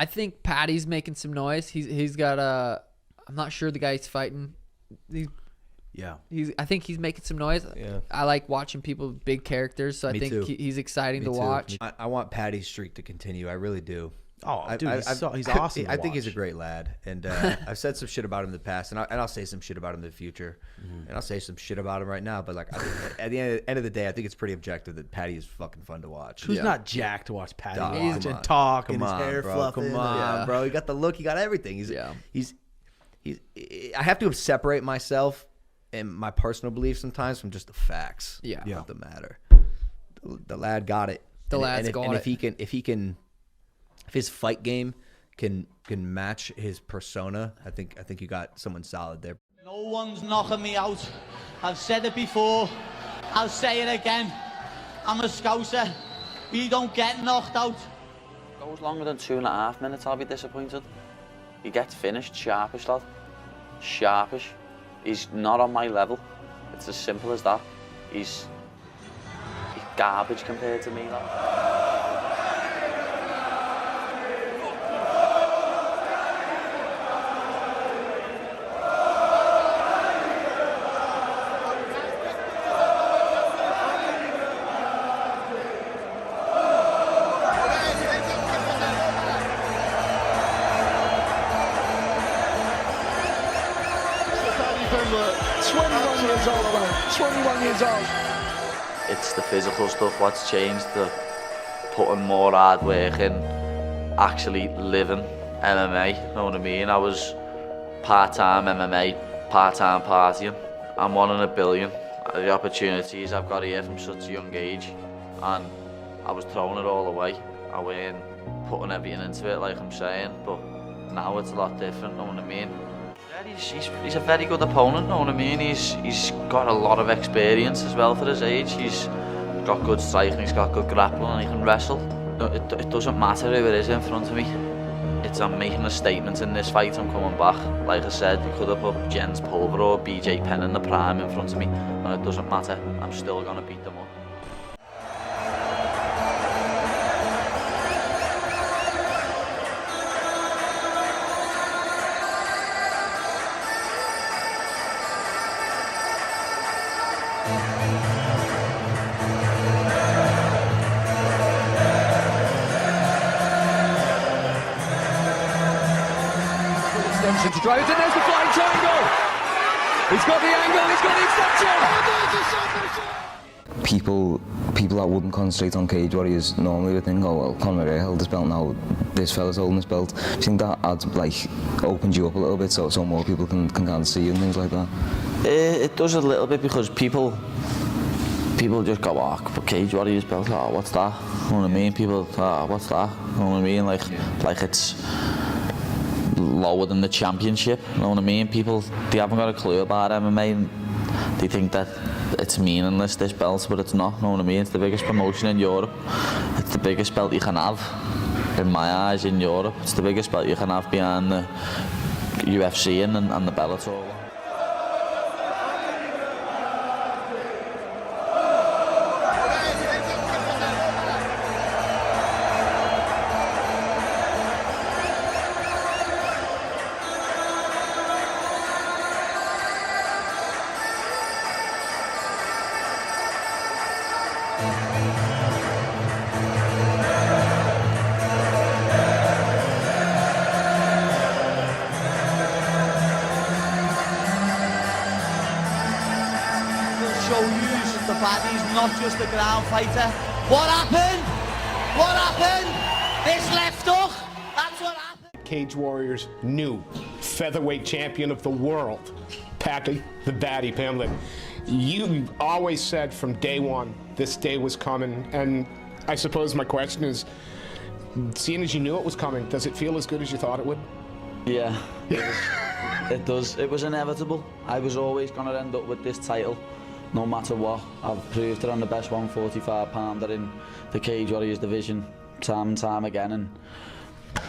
I think Paddy's making some noise. He's got a. I'm not sure the guy he's fighting. I think he's making some noise. Yeah. I like watching people with big characters, so I think he's exciting to watch. I want Paddy's streak to continue. I really do. Oh, dude, he's awesome. I think he's a great lad, and I've said some shit about him in the past, and I'll say some shit about him in the future, and I'll say some shit about him right now. But like, at the end of the day, I think it's pretty objective that Paddy is fucking fun to watch. Who's not jacked to watch Paddy Watch and talk and his hair bro, fluffing? Come on, bro. He got the look. He got everything. He's. I have to separate myself and my personal beliefs sometimes from just the facts. Of the matter. The lad got it. If his fight game can match his persona, I think you got someone solid there. No one's knocking me out. I've said it before. I'll say it again. I'm a Scouser. We don't get knocked out. Goes longer than 2.5 minutes, I'll be disappointed. He gets finished sharpish, lad. Sharpish. He's not on my level. It's as simple as that. He's garbage compared to me, lad. It's the physical stuff what's changed, the putting more hard work in, actually living MMA, you know what I mean? I was part-time MMA, part-time partying. I'm 1 in a billion. The opportunities I've got here from such a young age, and I was throwing it all away. I weren't putting everything into it like I'm saying, but now it's a lot different, you know what I mean? He's a very good opponent, know what I mean? He's got a lot of experience as well for his age. He's got good striking, he's got good grappling, and he can wrestle. It doesn't matter who it is in front of me. I'm making a statement in this fight, I'm coming back. Like I said, you could have put Jens Pulver or BJ Penn in the prime in front of me, and it doesn't matter. I'm still going to beat them up. To drive it, and there's the flying triangle. He's got the angle, he's got the extension. People that wouldn't concentrate on Cage Warriors normally would think, oh well, Conor McGregor held this belt, now this fella's holding this belt. Do you think that adds, like, opens you up a little bit so more people can kind of see you and things like that? It does a little bit, because people just go, oh, but Cage Warriors belt, oh, what's that? You know what I mean? People, oh, what's that? You know what I mean? Like it's lower than the championship, you know what I mean? People, they haven't got a clue about MMA, and they think that it's meaningless, this belt, but it's not, you know what I mean? It's the biggest promotion in Europe. It's the biggest belt you can have, in my eyes, in Europe. It's the biggest belt you can have behind the UFC and the Bellator. Baddy's not just a ground fighter. What happened? What happened? This left hook. That's what happened. Cage Warriors' new featherweight champion of the world, Paddy the Baddy Pimblett. You always said from day one this day was coming, and I suppose my question is, seeing as you knew it was coming, does it feel as good as you thought it would? Yeah, it does. It was inevitable. I was always going to end up with this title. No matter what, I've proved that I'm the best 145 pounder in the Cage Warriors division time and time again, and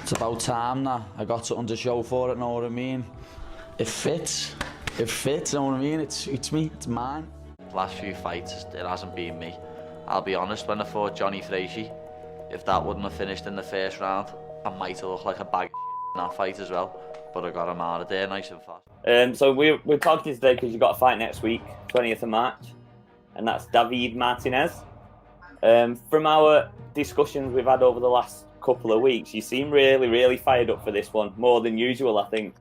it's about time that I got something to show for it, know what I mean? It fits, know what I mean? It suits me, it's mine. Last few fights, it hasn't been me. I'll be honest, when I fought Johnny Frazier, if that wouldn't have finished in the first round, I might have looked like a bag of in that fight as well, but I got him out of there nice and fast. So we're talking to you today because you've got a fight next week, 20th of March, and that's David Martinez. From our discussions we've had over the last couple of weeks, you seem really, really fired up for this one, more than usual, I think.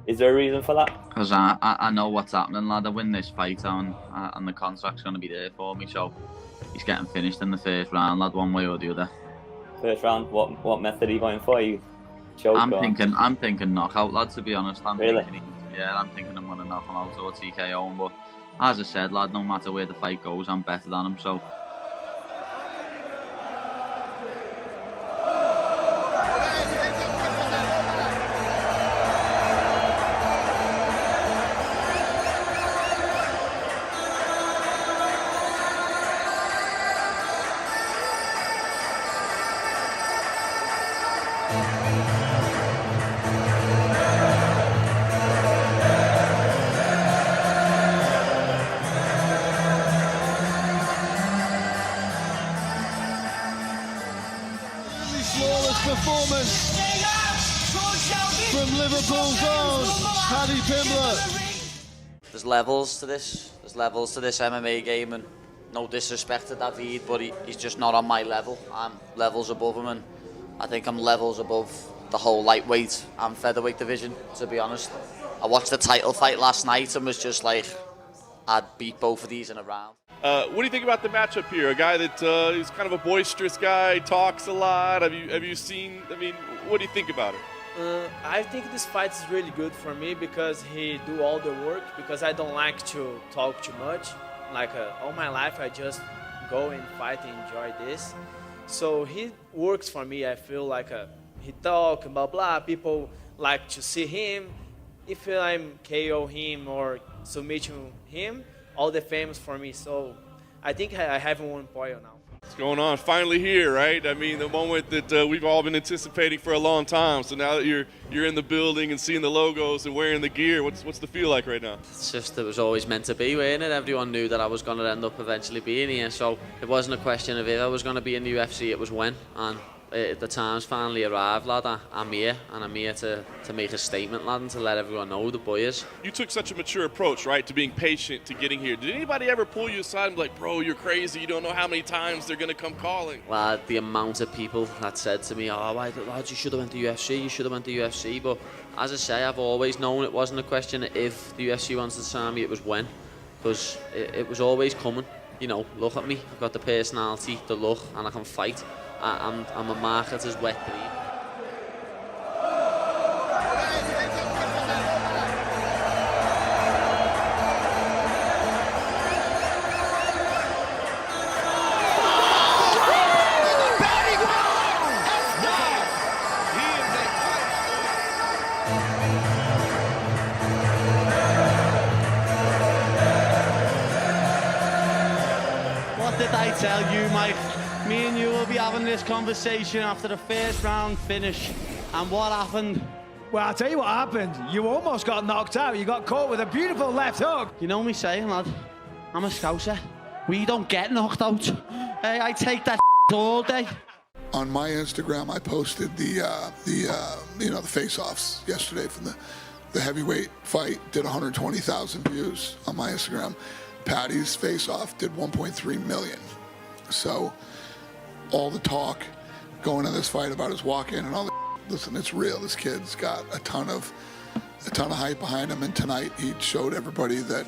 Is there a reason for that? Because I know what's happening, lad. I win this fight and the contract's going to be there for me, so he's getting finished in the first round, lad, one way or the other. First round, what method are you going for? I'm thinking knockout, lad, to be honest. I'm thinking I'm going to knock him out or TKO him, but as I said, lad, no matter where the fight goes, I'm better than him, so... Performance from Liverpool's own Paddy Pimblett. There's levels to this. There's levels to this MMA game, and no disrespect to David, but he's just not on my level. I'm levels above him, and I think I'm levels above the whole lightweight and featherweight division, to be honest. I watched the title fight last night and was just like, I'd beat both of these in a round. What do you think about the matchup here? A guy that is kind of a boisterous guy, talks a lot. Have you seen? I mean, what do you think about it? I think this fight is really good for me because he do all the work. Because I don't like to talk too much. Like all my life, I just go and fight and enjoy this. So he works for me. I feel like he talk blah blah. People like to see him. If I'm KO him or submit to him, all the famous for me. So I think I have 1 point now. What's going on? Finally here, right? I mean, the moment that we've all been anticipating for a long time. So now that you're in the building and seeing the logos and wearing the gear, what's the feel like right now? It's just, it was always meant to be, wasn't it? Everyone knew that I was going to end up eventually being here. So it wasn't a question of if I was going to be in the UFC, it was when. And the time's finally arrived, lad. I'm here, and I'm here to make a statement, lad, and to let everyone know the boy is. You took such a mature approach, right, to being patient, to getting here. Did anybody ever pull you aside and be like, bro, you're crazy, you don't know how many times they're going to come calling? Lad, the amount of people that said to me, oh, lad, you should have went to UFC, you should have went to UFC. But as I say, I've always known it wasn't a question of if the UFC wanted to sign me, it was when. Because it was always coming. You know, look at me, I've got the personality, the look, and I can fight. I'm a marketer's wet dream. What did I tell you, Mike? Me and you will be having this conversation after the first round finish. And what happened? Well, I'll tell you what happened. You almost got knocked out. You got caught with a beautiful left hook. You know me saying, lad, I'm a Scouser. We don't get knocked out. Hey, I take that all day. On my Instagram, I posted the face-offs yesterday from the heavyweight fight. Did 120,000 views on my Instagram. Paddy's face-off did 1.3 million. So all the talk going to this fight about his walk-in and all the listen, it's real. This kid's got a ton of hype behind him, and tonight he showed everybody that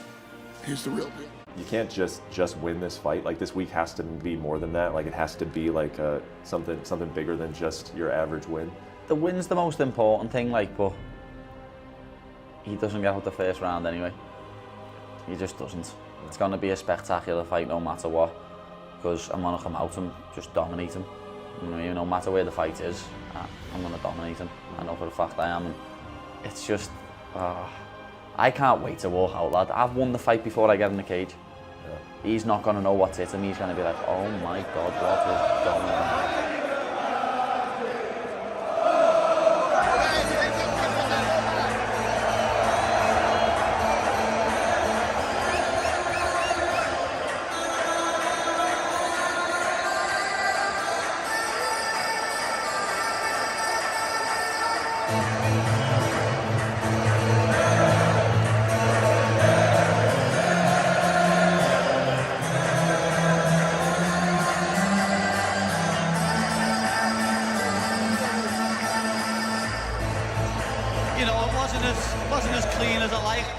he's the real deal. You can't just win this fight. Like, this week has to be more than that. Like, it has to be like something bigger than just your average win. The win's the most important thing, like, but he doesn't get out the first round anyway. He just doesn't. It's going to be a spectacular fight no matter what, because I'm going to come out and just dominate him. You know, no matter where the fight is, I'm going to dominate him. I know for a fact I am. And it's just, I can't wait to walk out, lad. I've won the fight before I get in the cage. Yeah. He's not going to know what's hit him. He's going to be like, oh my God, what is going on?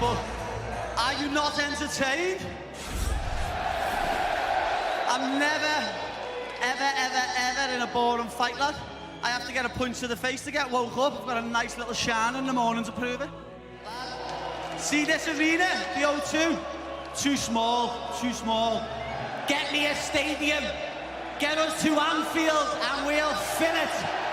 but are you not entertained? I'm never, ever in a boring fight, lad. I have to get a punch to the face to get woke up. I've got a nice little shine in the morning to prove it. See this arena, the O2? Too small, too small. Get me a stadium. Get us to Anfield and we'll fill it.